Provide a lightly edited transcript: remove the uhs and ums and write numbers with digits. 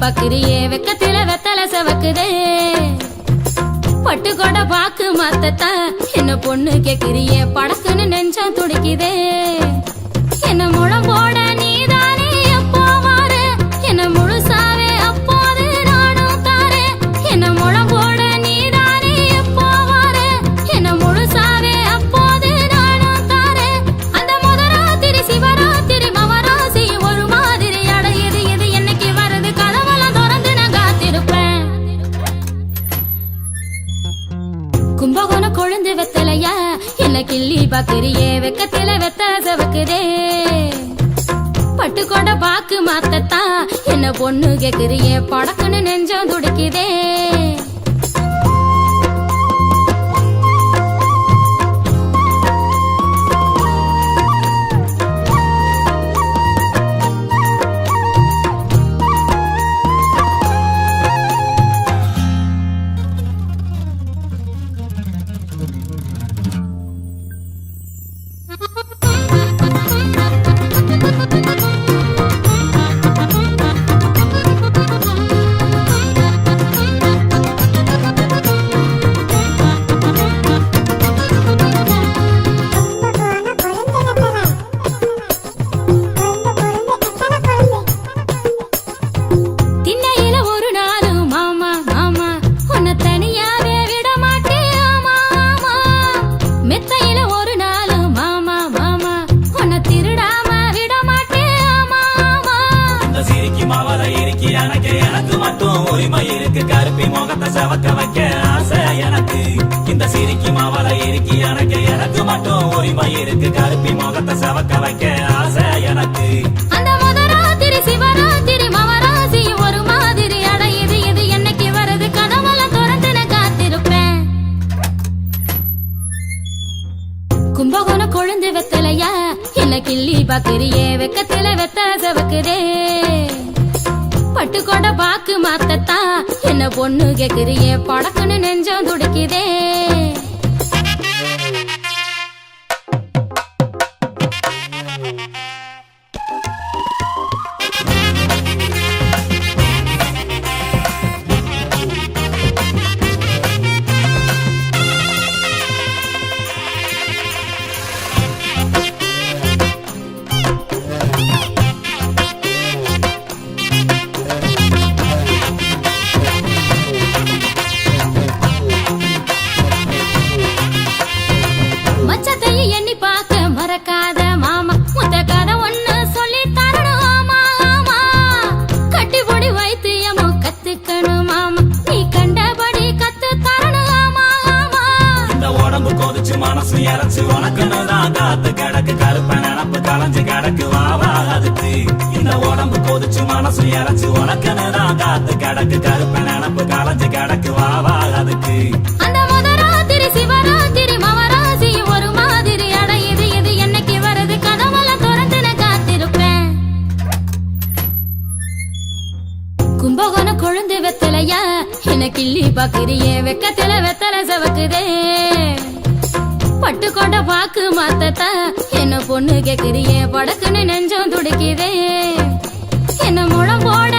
பக்கிரியே வெக்கத்தில வெத்தல செவக்குதே பட்டு கொட பாக்கு மாத்தத்தா என்ன பொண்ணு கேக்குறியே படக்குன்னு நெஞ்சம் துடிக்குதே என்ன முளம் போட நீதானே எப்போ வாரு என்ன முழுசாவே அப்போது நானும் தாரே என்ன முளம் போட நீதானே எப்போ வாரு என்ன முழுசாவே அப்போது நானும் தாரே அந்த முதராத்திரி சிவராத்திரி மவராசி ஒரு மாதிரி அடையுது இது என்னைக்கு வருது கதவெல்லாம் திறந்து நான் காத்திருப்பேன் கும்பகோண கொழுந்து வெத்தலையா என்ன கிள்ளி பாக்கிரியே வெக்கத்தில வெத்த செவக்குதே பட்டு கொட பாக்கு மாத்தத்தா என்ன பொண்ணு கேக்குறியே படக்குன்னு நெஞ்சம் துடிக்குதே எனக்கு மட்டும் உரிமை இருக்கு கருப்பி முகத்தை செவக்க வைக்க ஆசை எனக்கு இந்த சிரிக்கி மாவள இருக்கு எனக்கு மட்டும் உரிமை இருக்கு கருப்பி முகத்தை செவக்க வைக்க ஆசை எனக்கு அந்த முதராத்திரி சிவராத்திரி மவராசி ஒரு மாதிரி அடையுது இது என்னைக்கு வருது கதவெல்லாம் திறந்து நான் காத்திருப்பேன் கும்பகோண கொழுந்து வெத்தலையா என்ன கிள்ளி பாக்கிரியே வெக்கத்தில வெத்த செவக்குதே பட்டு கொட பாக்கு மாத்தத்தா என்ன பொண்ணு கேக்குறியே படக்குன்னு நெஞ்சம் துடிக்குதே எண்ணி பார்க்க மறக்காத மாமா முத்த கதை ஒண்ணு சொல்லி தரணும் ஆமா கட்டி பொடி வைத்தியமோ கத்துக்கணும் மாமா நீ கண்டபடி கத்து தரணும் ஆமா இந்த உடம்பு கொதிச்சு மனசு இறச்சு உனக்குன்னுதான் காத்து கிடக்கு கருப்ப நினப்பு களைஞ்சு கிடக்கு வாவா அதுக்கு இந்த உடம்பு கொதிச்சு மனசு இறச்சு உனக்குன்னுதான் காத்து கிடக்கு கருப்ப நினப்பு களைஞ்சு கிடக்கு வாவா அதுக்கு அந்த முதராத்திரி சிவராத்திரி மவராசி ஒரு மாதிரி அடையுது இது என்னைக்கு வருது கதவெல்லாம் திறந்து நான் காத்திருப்பேன் கும்பகோண கொழுந்து வெத்தலையா என்ன கிள்ளி பாக்கிரியே வெக்கத்தில வெத்தல செவக்குதே பட்டு கொண்ட பாக்கு மாத்தத்தா என்ன பொண்ணு கேக்குறியே படக்குன்னு நெஞ்சம் துடிக்குதே என்ன முளம் போட